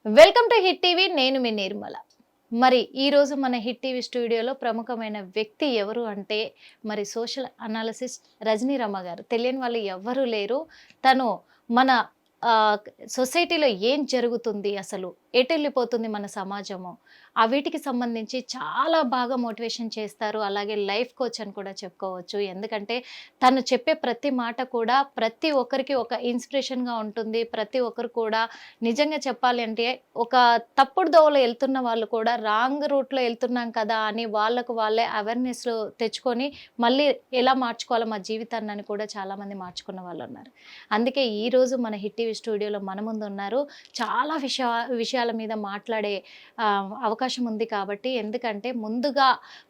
Welcome to hit TV. నేను మీ నిర్మల. మరి ఈరోజు మన హిట్ టీవీ స్టూడియోలో ప్రముఖమైన వ్యక్తి ఎవరు అంటే మరి సోషల్ అనాలిసిస్ట్ రజనీ రమ గారు. తెలియని వాళ్ళు ఎవ్వరూ లేరు. తను మన సొసైటీలో ఏం జరుగుతుంది, అసలు ఎటు వెళ్ళిపోతుంది మన సమాజము, ఆ వీటికి సంబంధించి చాలా బాగా మోటివేషన్ చేస్తారు. అలాగే లైఫ్ కోచ్ అని కూడా చెప్పుకోవచ్చు. ఎందుకంటే తను చెప్పే ప్రతి మాట కూడా ప్రతి ఒక్కరికి ఒక ఇన్స్పిరేషన్గా ఉంటుంది. ప్రతి ఒక్కరు కూడా నిజంగా చెప్పాలి అంటే ఒక తప్పుడు దోవలో వెళ్తున్న వాళ్ళు కూడా రాంగ్ రూట్లో వెళ్తున్నాం కదా అని వాళ్ళకు వాళ్ళే అవేర్నెస్ తెచ్చుకొని మళ్ళీ ఎలా మార్చుకోవాలో మా జీవితాన్ని అని కూడా చాలామంది మార్చుకున్న వాళ్ళు ఉన్నారు. అందుకే ఈరోజు మన హిట్ టీవీ స్టూడియోలో మన ముందు ఉన్నారు. చాలా విషయాల మీద మాట్లాడే అవకాశం ఉంది కాబట్టి, ఎందుకంటే ముందుగా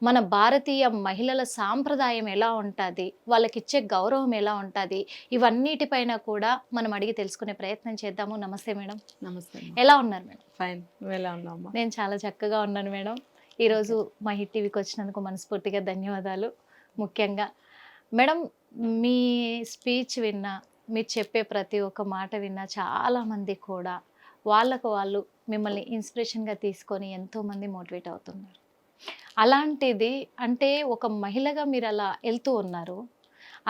మన భారతీయ మహిళల సాంప్రదాయం ఎలా ఉంటుంది, వాళ్ళకిచ్చే గౌరవం ఎలా ఉంటుంది, ఇవన్నిటిపైన కూడా మనం అడిగి తెలుసుకునే ప్రయత్నం చేద్దాము. నమస్తే మేడం. నమస్తే. ఎలా ఉన్నారు మేడం? ఫైన్. నువ్వు ఎలా ఉన్నావు? నేను చాలా చక్కగా ఉన్నాను మేడం. ఈరోజు మా హిట్ టీవీకి వచ్చినందుకు మనస్ఫూర్తిగా ధన్యవాదాలు. ముఖ్యంగా మేడం, మీ స్పీచ్ విన్నా, మీరు చెప్పే ప్రతి ఒక్క మాట విన్నా చాలామంది కూడా వాళ్ళకు వాళ్ళు మిమ్మల్ని ఇన్స్పిరేషన్గా తీసుకొని ఎంతోమంది మోటివేట్ అవుతున్నారు. అలాంటిది అంటే ఒక మహిళగా మీరు అలా వెళ్తూ ఉన్నారు.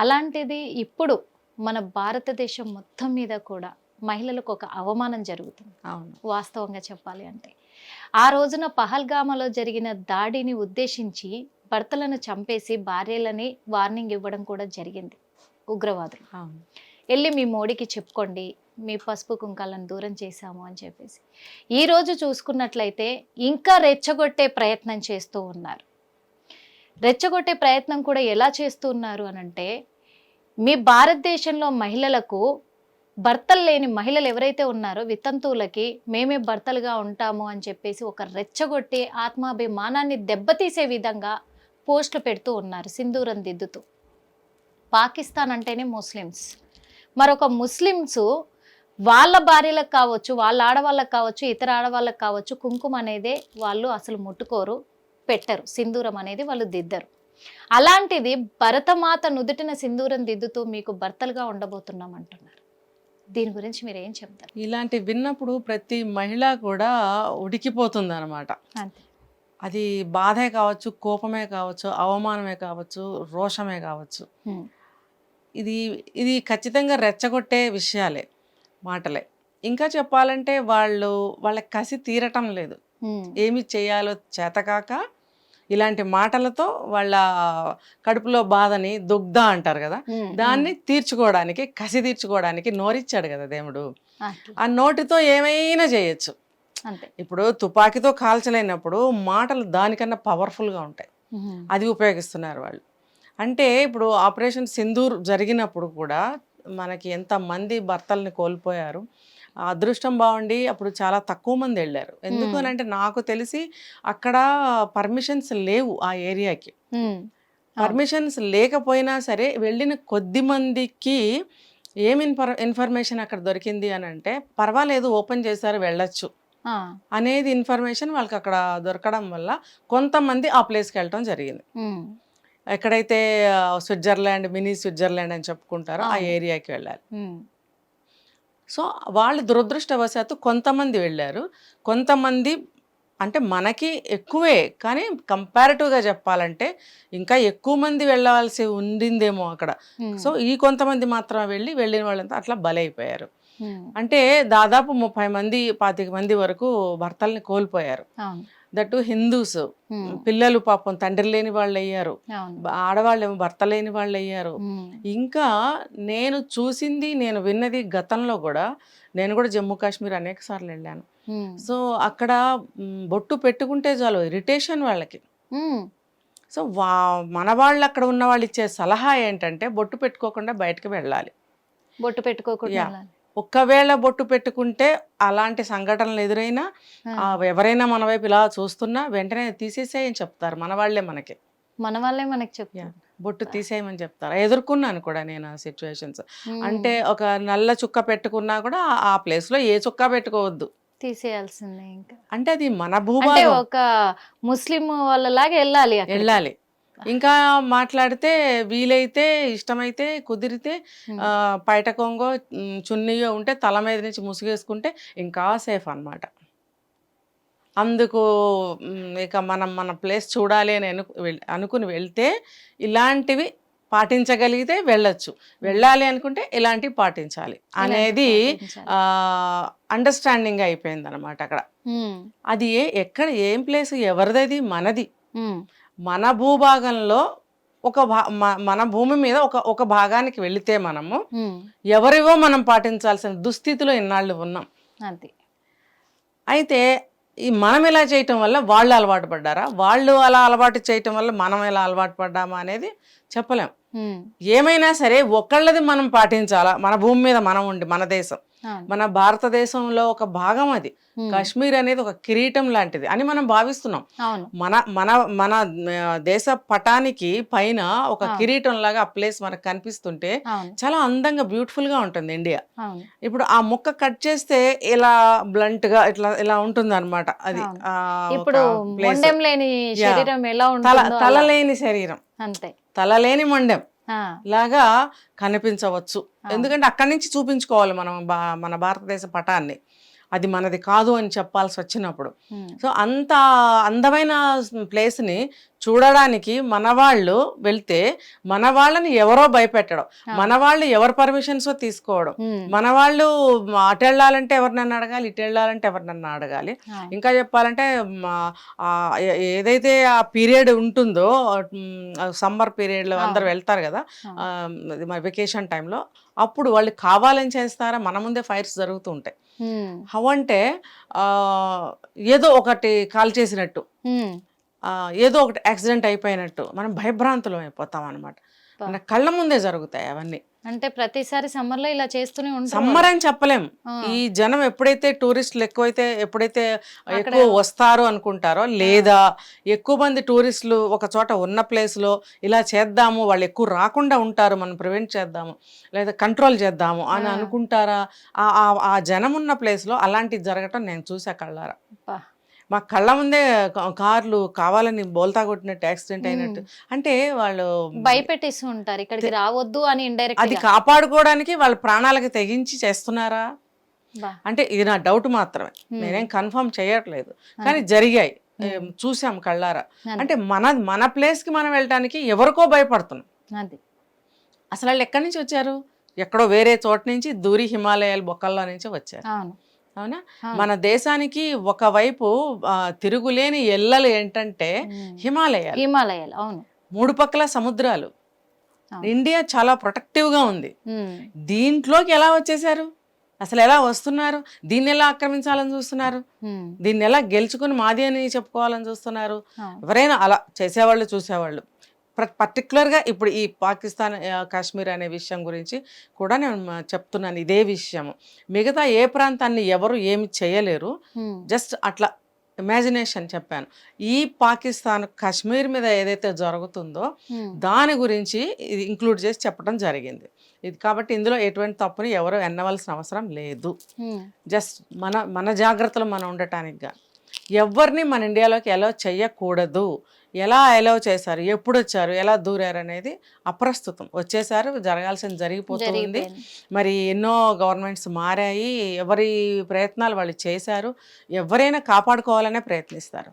అలాంటిది ఇప్పుడు మన భారతదేశం మొత్తం మీద కూడా మహిళలకు ఒక అవమానం జరుగుతుంది. అవును, వాస్తవంగా చెప్పాలి అంటే ఆ రోజున పహల్గామాలో జరిగిన దాడిని ఉద్దేశించి భర్తలను చంపేసి భార్యలని వార్నింగ్ ఇవ్వడం కూడా జరిగింది ఉగ్రవాదులు. వెళ్ళి మీ మోడీకి చెప్పుకోండి, మీ పసుపు కుంకాలను దూరం చేశాము అని చెప్పేసి. ఈరోజు చూసుకున్నట్లయితే ఇంకా రెచ్చగొట్టే ప్రయత్నం చేస్తూ ఉన్నారు. రెచ్చగొట్టే ప్రయత్నం కూడా ఎలా చేస్తూ ఉన్నారు అనంటే, మీ భారతదేశంలో మహిళలకు భర్తలు లేని మహిళలు ఎవరైతే ఉన్నారో వితంతువులకి మేమే భర్తలుగా ఉంటాము అని చెప్పేసి ఒక రెచ్చగొట్టి ఆత్మాభిమానాన్ని దెబ్బతీసే విధంగా పోస్టులు పెడుతూ ఉన్నారు సింధూరం దిద్దుతూ. పాకిస్తాన్ అంటేనే ముస్లిమ్స్, మరొక ముస్లిమ్స్ వాళ్ళ భార్యలకు కావచ్చు, వాళ్ళ ఆడవాళ్ళకు కావచ్చు, ఇతర ఆడవాళ్ళకు కావచ్చు, కుంకుమ అనేదే వాళ్ళు అసలు ముట్టుకోరు, పెట్టరు. సింధూరం అనేది వాళ్ళు దిద్దరు. అలాంటిది భరతమాత నుదుటిన సింధూరం దిద్దుతూ మీకు భర్తలుగా ఉండబోతున్నాం అంటున్నారు. దీని గురించి మీరు ఏం చెప్తారు? ఇలాంటి విన్నప్పుడు ప్రతి మహిళ కూడా ఉడికిపోతుంది అనమాట. అది బాధే కావచ్చు, కోపమే కావచ్చు, అవమానమే కావచ్చు, రోషమే కావచ్చు. ఇది ఇది ఖచ్చితంగా రెచ్చగొట్టే విషయాలే, మాటలే. ఇంకా చెప్పాలంటే వాళ్ళ కసి తీరటం లేదు. ఏమి చేయాలో చేతకాక ఇలాంటి మాటలతో వాళ్ళ కడుపులో బాధని దుగ్ధ అంటారు కదా, దాన్ని తీర్చుకోవడానికి, కసి తీర్చుకోవడానికి నోరిచ్చాడు కదా దేవుడు. ఆ నోటితో ఏమైనా చేయొచ్చు. ఇప్పుడు తుపాకీతో కాల్చలేనప్పుడు మాటలు దానికన్నా పవర్ఫుల్గా ఉంటాయి. అది ఉపయోగిస్తున్నారు వాళ్ళు. అంటే ఇప్పుడు ఆపరేషన్ సింధూర్ జరిగినప్పుడు కూడా మనకి ఎంతమంది భర్తల్ని కోల్పోయారు. అదృష్టం బాగుండి అప్పుడు చాలా తక్కువ మంది వెళ్ళారు. ఎందుకు అని అంటే, నాకు తెలిసి అక్కడ పర్మిషన్స్ లేవు ఆ ఏరియాకి. పర్మిషన్స్ లేకపోయినా సరే వెళ్ళిన కొద్ది మందికి ఏం ఇన్ఫర్మేషన్ అక్కడ దొరికింది అని అంటే, పర్వాలేదు ఓపెన్ చేశారు వెళ్ళొచ్చు అనేది ఇన్ఫర్మేషన్ వాళ్ళకి అక్కడ దొరకడం వల్ల కొంతమంది ఆ ప్లేస్కి వెళ్ళటం జరిగింది. ఎక్కడైతే స్విట్జర్లాండ్, మినీ స్విట్జర్లాండ్ అని చెప్పుకుంటారో ఆ ఏరియాకి వెళ్ళాలి. సో వాళ్ళు దురదృష్టవశాత్తు కొంతమంది వెళ్ళారు. కొంతమంది అంటే మనకి ఎక్కువే, కానీ కంపారిటివ్గా చెప్పాలంటే ఇంకా ఎక్కువ మంది వెళ్ళాల్సి ఉండిందేమో అక్కడ. సో ఈ కొంతమంది మాత్రం వెళ్ళిన వాళ్ళంతా అట్లా బలైపోయారు. అంటే దాదాపు 30 మంది 25 మంది వరకు భర్తల్ని కోల్పోయారు. That Hindus. పిల్లలు పాపం తండ్రి లేని వాళ్ళు అయ్యారు, ఆడవాళ్ళు ఏమో భర్త లేని వాళ్ళు అయ్యారు. ఇంకా నేను చూసింది, నేను విన్నది గతంలో కూడా, నేను కూడా జమ్మూ కాశ్మీర్ అనేక సార్లు వెళ్ళాను. సో అక్కడ బొట్టు పెట్టుకుంటే చాలు ఇరిటేషన్ వాళ్ళకి. సో మన వాళ్ళు అక్కడ ఉన్న వాళ్ళు ఇచ్చే సలహా ఏంటంటే, బొట్టు పెట్టుకోకుండా బయటకు వెళ్ళాలి. బొట్టు పెట్టుకోకుండా ఒక్కవేళ బొట్టు పెట్టుకుంటే అలాంటి సంఘటనలు ఎదురైనా ఎవరైనా మన వైపు ఇలా చూస్తున్నా వెంటనే తీసేసేయని చెప్తారు మన వాళ్ళే మనకి చెప్తారు. బొట్టు తీసేయమని చెప్తారు. ఎదుర్కొన్నాను కూడా నేను ఆ సిచ్యువేషన్స్. అంటే ఒక నల్ల చుక్క పెట్టుకున్నా కూడా ఆ ప్లేస్లో ఏ చుక్క పెట్టుకోవద్దు, తీసేయాల్సిందే. ఇంకా అంటే అది మన భూభాగం. ఒక ముస్లిం వాళ్ళలాగా వెళ్ళాలి. ఇంకా మాట్లాడితే వీలైతే, ఇష్టమైతే, కుదిరితే పైట కొంగో చున్నీయో ఉంటే తల మీద నుంచి ముసుగేసుకుంటే ఇంకా సేఫ్ అన్నమాట. అందుకు ఇక మనం మన ప్లేస్ చూడాలి అని అనుకుని వెళ్తే ఇలాంటివి పాటించగలిగితే వెళ్ళొచ్చు, వెళ్ళాలి అనుకుంటే ఇలాంటివి పాటించాలి అనేది అండర్స్టాండింగ్ అయిపోయింది అనమాట అక్కడ. అది ఎక్కడ ఏం ప్లేస్ ఎవరిది, మనది. మన భూభాగంలో మన భూమి మీద ఒక భాగానికి వెళితే మనము ఎవరివో మనం పాటించాల్సిన దుస్థితిలో ఇన్నాళ్ళు ఉన్నాం. అయితే మనం ఇలా చేయటం వల్ల వాళ్ళు అలవాటు పడ్డారా, వాళ్ళు అలా అలవాటు చేయటం వల్ల మనం ఎలా అలవాటు పడ్డామా అనేది చెప్పలేం. ఏమైనా సరే ఒకళ్ళది మనం పాటించాలా. మన భూమి మీద మనం ఉండి, మన దేశం, మన భారతదేశంలో ఒక భాగం అది. కాశ్మీర్ అనేది ఒక కిరీటం లాంటిది అని మనం భావిస్తున్నాం. మన మన మన దేశ పటానికి పైన ఒక కిరీటం లాగా ఆ ప్లేస్ మనకు కనిపిస్తుంటే చాలా అందంగా బ్యూటిఫుల్ గా ఉంటుంది ఇండియా. ఇప్పుడు ఆ ముక్క కట్ చేస్తే ఇలా బ్లంట్ గా ఇట్లా ఇలా ఉంటుంది అనమాట. అది తలలేని శరీరం, తలలేని మొండెం లాగా కనిపించవచ్చు. ఎందుకంటే అక్కడి నుంచి చూపించుకోవాలి మనం మన భారతదేశ పటాన్ని, అది మనది కాదు అని చెప్పాల్సి వచ్చినప్పుడు. సో అంత అందమైన ప్లేస్ని చూడడానికి మన వాళ్ళు వెళ్తే మన వాళ్ళని ఎవరో భయపెట్టడం, మన వాళ్ళు ఎవరి పర్మిషన్స్ తీసుకోవడం, మన వాళ్ళు అటు వెళ్ళాలంటే ఎవరినన్నా అడగాలి, ఇటు వెళ్ళాలంటే ఎవరినన్నా అడగాలి. ఇంకా చెప్పాలంటే ఏదైతే ఆ పీరియడ్ ఉంటుందో సమ్మర్ పీరియడ్లో అందరు వెళ్తారు కదా వెకేషన్ టైంలో, అప్పుడు వాళ్ళు కావాలని చేస్తారా, మన ముందే ఫైర్స్ జరుగుతూ ఉంటాయి. అవంటే ఏదో ఒకటి కాల్ చేసినట్టు, ఏదో ఒకటి యాక్సిడెంట్ అయిపోయినట్టు మనం భయభ్రాంతులం అయిపోతాం అనమాట. మన కళ్ళ ముందే జరుగుతాయి అవన్నీ. అంటే ప్రతిసారి సమ్మర్ లో ఇలా చేస్తూనే ఉంటాం. సమ్మర్ అని చెప్పలేం. ఈ జనం ఎప్పుడైతే టూరిస్టులు ఎప్పుడైతే ఎక్కువ వస్తారో అనుకుంటారో, లేదా ఎక్కువ మంది టూరిస్టులు ఒక చోట ఉన్న ప్లేస్ లో ఇలా చేద్దాము, వాళ్ళు ఎక్కువ రాకుండా ఉంటారు, మనం ప్రివెంట్ చేద్దాము లేదా కంట్రోల్ చేద్దాము అని అనుకుంటారా, ఆ జనం ఉన్న ప్లేస్ లో అలాంటివి జరగటం నేను చూసా కళ్ళారా. మా కళ్ళ ముందే కార్లు కావాలని బోల్తా కొట్టినట్టు యాక్సిడెంట్ అయినట్టు. అంటే వాళ్ళు భయపెట్టేస్తూ ఉంటారు, ఇక్కడికి రావద్దు అని ఇండైరెక్ట్. అది కాపాడుకోవడానికి వాళ్ళ ప్రాణాలకి తెగించి చేస్తున్నారా అంటే ఇది నా డౌట్ మాత్రమే, నేనేం కన్ఫర్మ్ చేయట్లేదు, కానీ జరిగాయి, చూసాం కళ్ళారా. అంటే మన ప్లేస్కి మనం వెళ్ళటానికి ఎవరికో భయపడుతున్నాం. అసలు వాళ్ళు ఎక్కడి నుంచి వచ్చారు, ఎక్కడో వేరే చోట నుంచి దూరి హిమాలయాల బొక్కల్లో నుంచి వచ్చారు. అవునా, మన దేశానికి ఒకవైపు తిరుగులేని ఎల్లలు ఏంటంటే హిమాలయాలు. అవును, 3 పక్కల సముద్రాలు. ఇండియా చాలా ప్రొటెక్టివ్గా ఉంది. దీంట్లోకి ఎలా వచ్చేసారు, అసలు ఎలా వస్తున్నారు, దీన్ని ఎలా ఆక్రమించాలని చూస్తున్నారు, దీన్ని ఎలా గెలుచుకుని మాది అని చెప్పుకోవాలని చూస్తున్నారు. ఎవరైనా అలా చేసేవాళ్ళు చూసేవాళ్ళు. పర్టికులర్గా ఇప్పుడు ఈ పాకిస్తాన్ కాశ్మీర్ అనే విషయం గురించి కూడా నేను చెప్తున్నాను. ఇదే విషయము మిగతా ఏ ప్రాంతాన్ని ఎవరు ఏమి చేయలేరు, జస్ట్ అట్లా ఇమాజినేషన్ చెప్పాను. ఈ పాకిస్తాన్ కాశ్మీర్ మీద ఏదైతే జరుగుతుందో దాని గురించి ఇది ఇంక్లూడ్ చేసి చెప్పడం జరిగింది. ఇది కాబట్టి ఇందులో ఎటువంటి తప్పుని ఎవరు ఎన్నవలసిన అవసరం లేదు. జస్ట్ మన జాగ్రత్తలు మనం ఉండటానికి ఎవరిని మన ఇండియాలోకి ఎలా చెయ్యకూడదు, ఎలా అలౌ చేశారు, ఎప్పుడు వచ్చారు, ఎలా దూరారు అనేది అప్రస్తుతం. వచ్చేసారు, జరగాల్సింది జరిగిపోతుంది. మరి ఎన్నో గవర్నమెంట్స్ మారాయి, ఎవరి ప్రయత్నాలు వాళ్ళు చేశారు, ఎవరైనా కాపాడుకోవాలనే ప్రయత్నిస్తారు.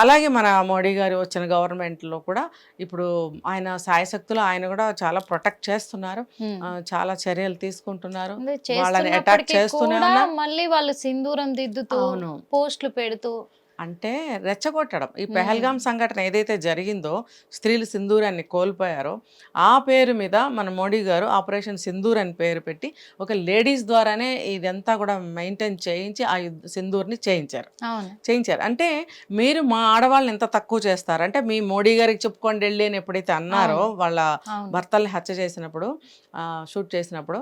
అలాగే మన మోడీ గారు వచ్చిన గవర్నమెంట్లో కూడా ఇప్పుడు ఆయన సాయశక్తులు ఆయన కూడా చాలా ప్రొటెక్ట్ చేస్తున్నారు, చాలా చర్యలు తీసుకుంటున్నారు, వాళ్ళని అటాక్ చేస్తున్నారు. మళ్ళీ వాళ్ళు సింధూరం దిద్దుతూ పోస్టులు పెడుతూ అంటే రెచ్చగొట్టడం. ఈ పెహల్గాం సంఘటన ఏదైతే జరిగిందో, స్త్రీలు సింధూరాన్ని కోల్పోయారో, ఆ పేరు మీద మన మోడీ గారు ఆపరేషన్ సింధూర్ అని పేరు పెట్టి ఒక లేడీస్ ద్వారానే ఇదంతా కూడా మెయింటైన్ చేయించి ఆ సింధూర్ని చేయించారు. అంటే మీరు మా ఆడవాళ్ళని ఎంత తక్కువ చేస్తారు అంటే, మీ మోడీ గారికి చెప్పుకోండి వెళ్ళి అని ఎప్పుడైతే అన్నారో వాళ్ళ భర్తల్ని హత్య చేసినప్పుడు, షూట్ చేసినప్పుడు,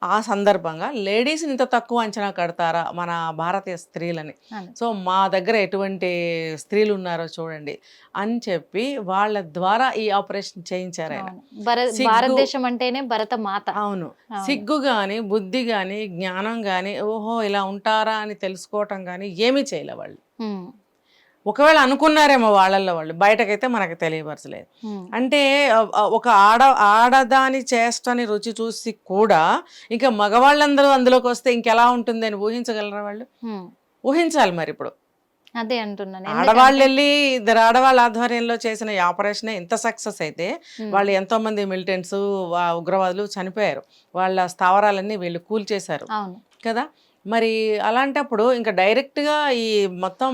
ఆ సందర్భంగా లేడీస్ని ఇంత తక్కువ అంచనా కడతారా మన భారతీయ స్త్రీలని, సో మా దగ్గర ఎటువంటి స్త్రీలు ఉన్నారో చూడండి అని చెప్పి వాళ్ళ ద్వారా ఈ ఆపరేషన్ చేయించారు. భారతదేశం అంటేనే భరత మాత. అవును, సిగ్గు కానీ బుద్ధి కానీ జ్ఞానం కానీ ఓహో ఇలా ఉంటారా అని తెలుసుకోవటం కానీ ఏమీ చేయలే వాళ్ళు. ఒకవేళ అనుకున్నారేమో వాళ్ళల్లో వాళ్ళు, బయటకైతే మనకు తెలియపరచలేదు. అంటే ఒక ఆడదాని చేష్టని రుచి చూసి కూడా ఇంకా మగవాళ్ళందరూ అందులోకి వస్తే ఇంకెలా ఉంటుంది అని ఊహించగలరా వాళ్ళు? ఊహించాలి మరి. ఇప్పుడు అదే అంటున్నాను. ఆడవాళ్ళు వెళ్ళి ఇద్దరు ఆడవాళ్ళ ఆధ్వర్యంలో చేసిన ఈ ఆపరేషన్ ఇంత సక్సెస్ అయితే వాళ్ళు ఎంతో మంది మిలిటెంట్స్ ఉగ్రవాదులు చనిపోయారు, వాళ్ళ స్థావరాలన్నీ వీళ్ళు కూల్చేశారు అవును కదా. మరి అలాంటప్పుడు ఇంకా డైరెక్ట్గా ఈ మొత్తం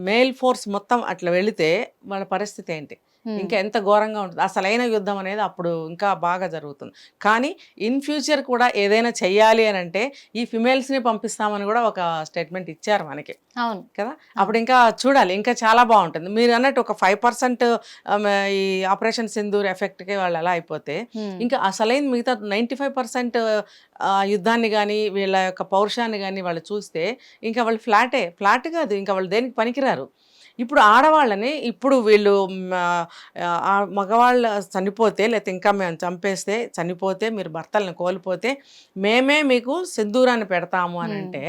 మేల్ ఫోర్స్ మొత్తం అట్లా వెళితే వాళ్ళ పరిస్థితి ఏంటి, ఇంకా ఎంత ఘోరంగా ఉంటుంది. అసలైన యుద్ధం అనేది అప్పుడు ఇంకా బాగా జరుగుతుంది. కానీ ఇన్ ఫ్యూచర్ కూడా ఏదైనా చెయ్యాలి అని అంటే ఈ ఫిమేల్స్ని పంపిస్తామని కూడా ఒక స్టేట్మెంట్ ఇచ్చారు మనకి. అవును కదా, అప్పుడు ఇంకా చూడాలి, ఇంకా చాలా బాగుంటుంది. మీరు అన్నట్టు ఒక 5% ఈ ఆపరేషన్ సింధూర్ ఎఫెక్ట్కి వాళ్ళు అలా అయిపోతే ఇంకా అసలైన మిగతా 95% యుద్ధాన్ని కానీ వీళ్ళ యొక్క పౌరుషాన్ని కానీ వాళ్ళు చూస్తే ఇంకా వాళ్ళు ఫ్లాట్ కాదు, ఇంకా వాళ్ళు దేనికి పనికిరారు. ఇప్పుడు ఆడవాళ్ళని ఇప్పుడు వీళ్ళు మగవాళ్ళు చనిపోతే లేకపోతే ఇంకా మేము చంపేస్తే చనిపోతే మీరు భర్తలను కోల్పోతే మేమే మీకు సింధూరాన్ని పెడతాము అని అంటే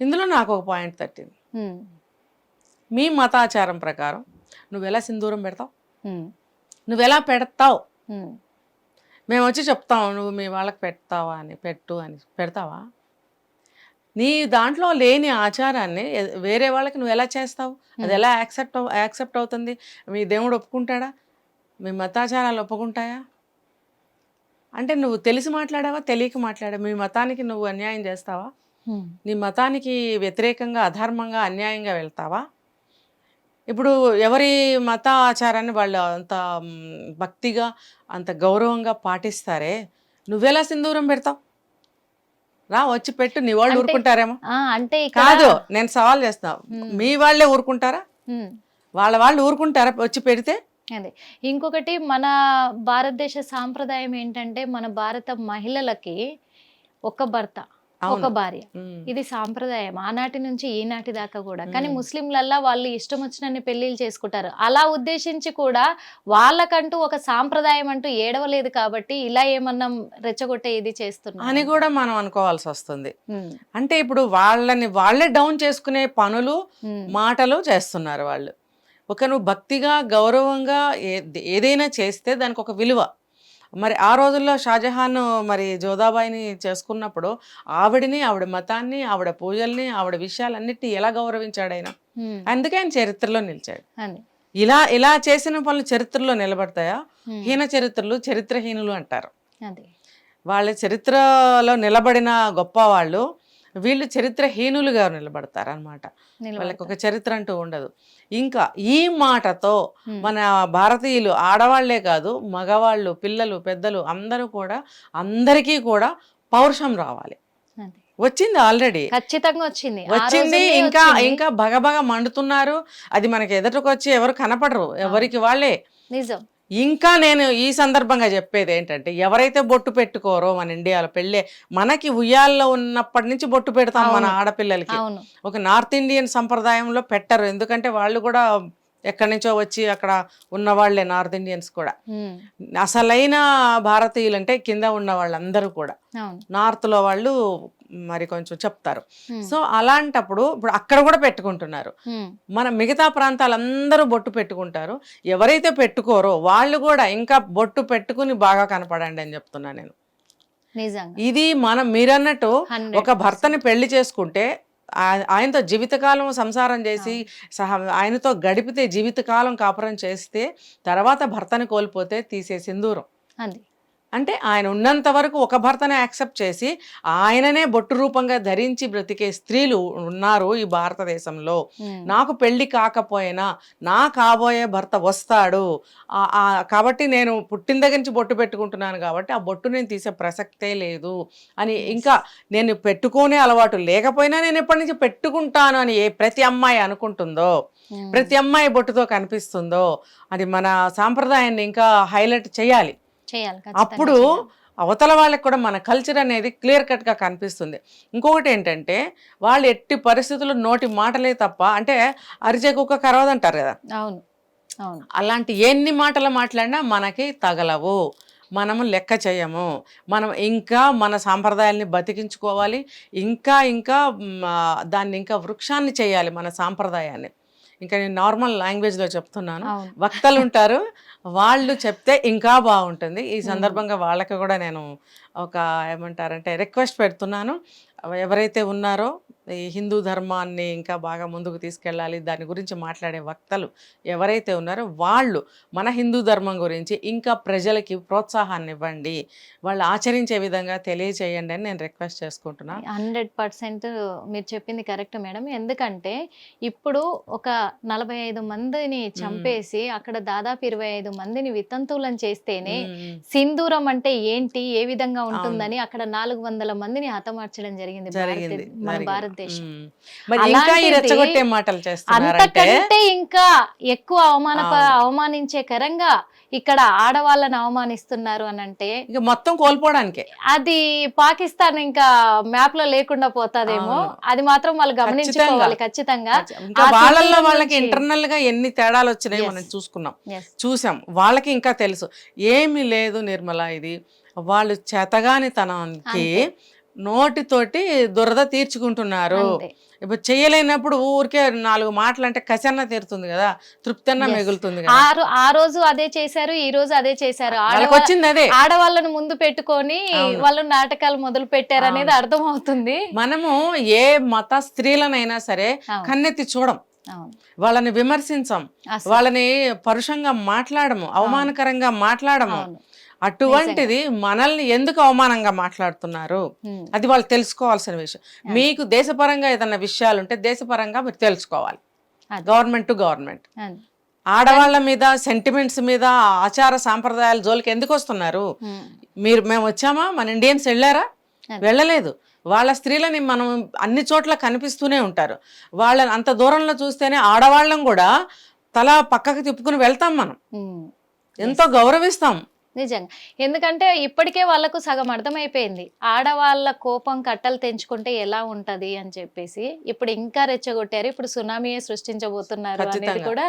ఇందులో నాకు ఒక పాయింట్ తట్టింది. మీ మతాచారం ప్రకారం నువ్వెలా సింధూరం పెడతావు, నువ్వెలా పెడతావు? మేము వచ్చి చెప్తాం నువ్వు మీ వాళ్ళకి పెడతావా అని, పెట్టు అని పెడతావా? నీ దాంట్లో లేని ఆచారాన్ని వేరే వాళ్ళకి నువ్వు ఎలా చేస్తావు? అది ఎలా యాక్సెప్ట్ అవుతుంది? మీ దేవుడు ఒప్పుకుంటాడా? మీ మతాచారాలు ఒప్పుకుంటాయా? అంటే నువ్వు తెలిసి మాట్లాడావా, తెలియక మాట్లాడావా? మీ మతానికి నువ్వు అన్యాయం చేస్తావా? నీ మతానికి వ్యతిరేకంగా అధర్మంగా అన్యాయంగా వెళ్తావా? ఇప్పుడు ఎవరి మత ఆచారాన్ని వాళ్ళు అంత భక్తిగా అంత గౌరవంగా పాటిస్తారే, నువ్వెలా సింధూరం పెడతావు? రా వచ్చి పెట్టు, నీ వాళ్ళు ఊరుకుంటారేమో. అంటే కాదు, నేను సవాల్ చేస్తా, మీ వాళ్ళే ఊరుకుంటారా? వాళ్ళు ఊరుకుంటారా వచ్చి పెడితే? అదే ఇంకొకటి మన భారతదేశ సాంప్రదాయం ఏంటంటే మన భారత మహిళలకి ఒక భర్త ఒక భార్య, ఇది సాంప్రదాయం ఆనాటి నుంచి ఈనాటి దాకా కూడా. కానీ ముస్లింలల్లా వాళ్ళు ఇష్టం వచ్చినన్ని పెళ్లిళ్ళు చేసుకుంటారు. అలా ఉద్దేశించి కూడా వాళ్ళకంటూ ఒక సాంప్రదాయం అంటూ ఏడవలేదు కాబట్టి ఇలా ఏమన్నా రెచ్చగొట్టే ఇది చేస్తున్నారు అని కూడా మనం అనుకోవాల్సి వస్తుంది. అంటే ఇప్పుడు వాళ్ళే డౌన్ చేసుకునే పనులు మాటలు చేస్తున్నారు వాళ్ళు. నువ్వు భక్తిగా గౌరవంగా ఏదైనా చేస్తే దానికి ఒక విలువ. మరి ఆ రోజుల్లో షాజహాన్ మరి జోధాబాయిని చేసుకున్నప్పుడు ఆవిడని, ఆవిడ మతాన్ని, ఆవిడ పూజల్ని, ఆవిడ విషయాలన్నిటిని ఎలా గౌరవించాడు ఆయన? అందుకే ఆయన చరిత్రలో నిలిచాడు. ఇలా చేసిన పనులు చరిత్రలో నిలబడతాయా? హీన చరిత్రలు చరిత్రహీనులు అంటారు. వాళ్ళ చరిత్రలో నిలబడిన గొప్ప వాళ్ళు వీళ్ళు చరిత్రహీనులుగా నిలబడతారు అనమాట. వాళ్ళకి ఒక చరిత్ర అంటూ ఉండదు. ఇంకా ఈ మాటతో మన భారతీయులు ఆడవాళ్లే కాదు మగవాళ్ళు, పిల్లలు, పెద్దలు అందరూ కూడా అందరికీ కూడా పౌరుషం రావాలి. వచ్చింది, ఆల్రెడీ ఖచ్చితంగా వచ్చింది. ఇంకా భగభగ మండుతున్నారు. అది మనకి ఎదుటికి వచ్చి ఎవరు కనపడరు, ఎవరికి వాళ్ళే. నిజం. ఇంకా నేను ఈ సందర్భంగా చెప్పేది ఏంటంటే ఎవరైతే బొట్టు పెట్టుకోరో మన ఇండియాలో పెళ్ళే, మనకి ఉయ్యాల్లో ఉన్నప్పటి నుంచి బొట్టు పెడతాం మన ఆడపిల్లలకి. ఒక నార్త్ ఇండియన్ సంప్రదాయంలో పెట్టరు, ఎందుకంటే వాళ్ళు కూడా ఎక్కడి నుంచో వచ్చి అక్కడ ఉన్నవాళ్లే నార్త్ ఇండియన్స్ కూడా. అసలైన భారతీయులు అంటే కింద ఉన్న వాళ్ళందరూ కూడా నార్త్లో వాళ్ళు మరి కొంచెం చెప్తారు. సో అలాంటప్పుడు ఇప్పుడు అక్కడ కూడా పెట్టుకుంటున్నారు. మన మిగతా ప్రాంతాలందరూ బొట్టు పెట్టుకుంటారు. ఎవరైతే పెట్టుకోరో వాళ్ళు కూడా ఇంకా బొట్టు పెట్టుకుని బాగా కనపడండి అని చెప్తున్నా నేను. ఇది మీరన్నట్టు ఒక భర్తని పెళ్లి చేసుకుంటే ఆయనతో జీవితకాలం సంసారం చేసి ఆయనతో గడిపితే జీవితకాలం కాపురం చేస్తే తర్వాత భర్తని కోల్పోతే తీసే సింధూరం. అంటే ఆయన ఉన్నంత వరకు ఒక భర్తనే యాక్సెప్ట్ చేసి ఆయననే బొట్టు రూపంగా ధరించి బ్రతికే స్త్రీలు ఉన్నారు ఈ భారతదేశంలో. నాకు పెళ్లి కాకపోయినా నా కాబోయే భర్త వస్తాడు కాబట్టి నేను పుట్టిన దగ్గర నుంచి బొట్టు పెట్టుకుంటున్నాను కాబట్టి ఆ బొట్టు నేను తీసే ప్రసక్తే లేదు అని, ఇంకా నేను పెట్టుకునే అలవాటు లేకపోయినా నేను ఎప్పటి నుంచి పెట్టుకుంటాను అని ప్రతి అమ్మాయి అనుకుంటుందో, ప్రతి అమ్మాయి బొట్టుతో కనిపిస్తుందో, అది మన సాంప్రదాయాన్ని ఇంకా హైలైట్ చేయాలి. అప్పుడు అవతల వాళ్ళకి కూడా మన కల్చర్ అనేది క్లియర్ కట్గా కనిపిస్తుంది. ఇంకొకటి ఏంటంటే వాళ్ళు ఎట్టి పరిస్థితుల్లో నోటి మాటలే తప్ప, అంటే అరిచే కుక్క కరవదంటారు కదా, అలాంటి ఎన్ని మాటలు మాట్లాడినా మనకి తగలవు, మనము లెక్క చేయము. మనం ఇంకా మన సాంప్రదాయాల్ని బతికించుకోవాలి, ఇంకా దాన్ని ఇంకా వృక్షాన్ని చేయాలి మన సాంప్రదాయాన్ని. ఇంకా నేను నార్మల్ లాంగ్వేజ్లో చెప్తున్నాను, వక్తలు ఉంటారు వాళ్ళు చెప్తే ఇంకా బాగుంటుంది. ఈ సందర్భంగా వాళ్ళకి కూడా నేను ఒక ఏమంటారంటే రిక్వెస్ట్ పెడుతున్నాను, ఎవరైతే ఉన్నారో ఈ హిందూ ధర్మాన్ని ఇంకా బాగా ముందుకు తీసుకెళ్ళాలి, దాని గురించి మాట్లాడే వక్తలు ఎవరైతే ఉన్నారో వాళ్ళు మన హిందూ ధర్మం గురించి ఇంకా ప్రజలకి ప్రోత్సాహాన్ని ఇవ్వండి, వాళ్ళు ఆచరించే విధంగా తెలియచేయండి అని నేను రిక్వెస్ట్ చేసుకుంటున్నాను. 100% మీరు చెప్పింది కరెక్ట్ మేడం. ఎందుకంటే ఇప్పుడు ఒక 45 మందిని చంపేసి అక్కడ దాదాపు 25 మందిని వితంతువులను చేస్తేనే సింధూరం అంటే ఏంటి, ఏ విధంగా ఉంటుందని అక్కడ 400 మందిని హతమార్చడం జరిగింది మన భారతదేశం. మరి ఇంకా ఈ రెచ్చగొట్టే మాటలు చేస్తున్నారంటే అంతకంటే ఇంకా ఎక్కువ అవమానించే కరంగా ఇక్కడ ఆడవాళ్ళని అవమానిస్తున్నారు అని అంటే ఇక మొత్తం కోల్పోవడానికే అది పాకిస్తాన్ ఇంకా మ్యాప్ లో లేకుండా పోతాదేమో. అది మాత్రం వాళ్ళు గమనించుకోవాలి ఖచ్చితంగా. ఇంకా వాళ్ళల్లో వాళ్ళకి ఇంటర్నల్ గా ఎన్ని తేడాలు వచ్చినాయి మనం చూసాం. వాళ్ళకి ఇంకా తెలుసు ఏమీ లేదు నిర్మల, ఇది వాళ్ళు చేతగానితనానికి నోటితోటి దురద తీర్చుకుంటున్నారు. ఇప్పుడు చేయలేనప్పుడు ఊరికే 4 మాటలు అంటే కసన్న తీరుతుంది కదా, తృప్తన్న మిగులుతుంది కదా. ఆ రోజు అదే చేశారు, ఈ రోజు అదే చేశారు. వచ్చింది అదే, ఆడవాళ్ళను ముందు పెట్టుకొని వాళ్ళు నాటకాలు మొదలు పెట్టారు అనేది అర్థం అవుతుంది. మనము ఏ మత స్త్రీలనైనా సరే కన్నెత్తి చూడం, వాళ్ళని విమర్శించం, వాళ్ళని పరుషంగా మాట్లాడము, అవమానకరంగా మాట్లాడము. అటువంటిది మనల్ని ఎందుకు అవమానంగా మాట్లాడుతున్నారు అది వాళ్ళు తెలుసుకోవాల్సిన విషయం. మీకు దేశపరంగా ఏదైనా విషయాలు ఉంటే దేశపరంగా మీరు తెలుసుకోవాలి. గవర్నమెంట్ టు గవర్నమెంట్ ఆడవాళ్ళ మీద సెంటిమెంట్స్ మీద ఆచార సాంప్రదాయాల జోలికి ఎందుకు వస్తున్నారు? మేము వచ్చామా? మన ఇండియన్స్ వెళ్ళారా? వెళ్ళలేదు. వాళ్ళ స్త్రీలని మనం అన్ని చోట్ల కనిపిస్తూనే ఉంటారు. వాళ్ళని అంత దూరంలో చూస్తేనే ఆడవాళ్ళం కూడా తల పక్కకు తిప్పుకుని వెళ్తాం, మనం ఎంతో గౌరవిస్తాం. నిజంగా. ఎందుకంటే ఇప్పటికే వాళ్ళకు సగం అర్థమైపోయింది ఆడవాళ్ళ కోపం కట్టలు తెంచుకుంటే ఎలా ఉంటది అని చెప్పేసి. ఇప్పుడు ఇంకా రెచ్చగొట్టారు, ఇప్పుడు సునామీయే సృష్టించబోతున్నారు అనేది కూడా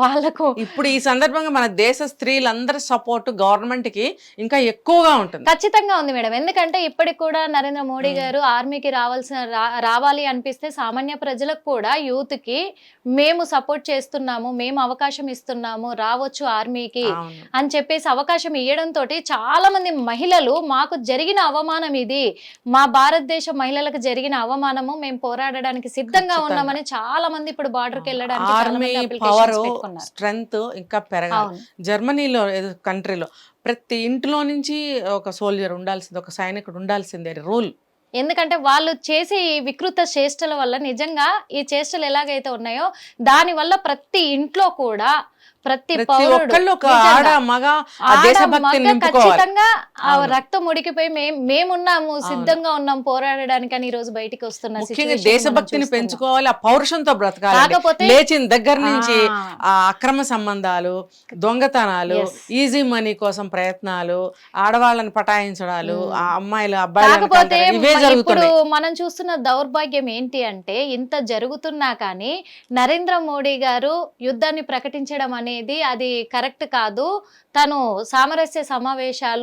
వాళ్ళకు. ఇప్పుడు ఈ సందర్భంగా మన దేశ స్త్రీలందరి సపోర్ట్ గవర్నమెంట్ కి ఇంకా ఎక్కువగా ఉంటుంది. ఖచ్చితంగా ఉంది మేడం. ఎందుకంటే ఇప్పటికి కూడా నరేంద్ర మోడీ గారు ఆర్మీకి రావాలి అనిపిస్తే సామాన్య ప్రజలకు కూడా యూత్ కి మేము సపోర్ట్ చేస్తున్నాము, మేము అవకాశం ఇస్తున్నాము, రావచ్చు ఆర్మీకి అని చెప్పేసి అవకాశం ఇవ్వడంతో చాలా మంది మహిళలు మాకు జరిగిన అవమానం ఇది, మా భారతదేశ మహిళలకు జరిగిన అవమానము, మేము పోరాడడానికి సిద్ధంగా ఉన్నామని చాలా మంది ఇప్పుడు బార్డర్కి వెళ్ళడానికి స్ట్రెంగ్త్ ఇంకా పెరగాలి. జర్మనీలో కంట్రీలో ప్రతి ఇంట్లో నుంచి ఒక సోల్జర్ ఉండాల్సింది, ఒక సైనికుడు ఉండాల్సిందే రూల్. ఎందుకంటే వాళ్ళు చేసే ఈ వికృత చేష్టల వల్ల, నిజంగా ఈ చేష్టలు ఎలాగైతే ఉన్నాయో దాని వల్ల ప్రతి ఇంట్లో కూడా ప్రతి పౌరుడు ఖచ్చితంగా రక్తం ఉడికిపోయి మేమున్నాము, సిద్ధంగా ఉన్నాం పోరాడడానికి అని ఈ రోజు బయటికి వస్తున్న దేశభక్తిని పెంచుకోవాలి, ఆ పౌరుషంతో బ్రతకాలి. కాకపోతే లేచిన దగ్గర నుంచి ఆ అక్రమ సంబంధాలు, దొంగతనాలు, ఈజీ మనీ కోసం ప్రయత్నాలు, ఆడవాళ్ళని పటాయించడాలు, ఆ అమ్మాయిలు అబ్బాయిలు, ఇప్పుడు మనం చూస్తున్న దౌర్భాగ్యం ఏంటి అంటే ఇంత జరుగుతున్నా కానీ నరేంద్ర మోడీ గారు యుద్ధాన్ని ప్రకటించడం అనేది అది కరెక్ట్ కాదు. తను సామరస్య సమావేశాలు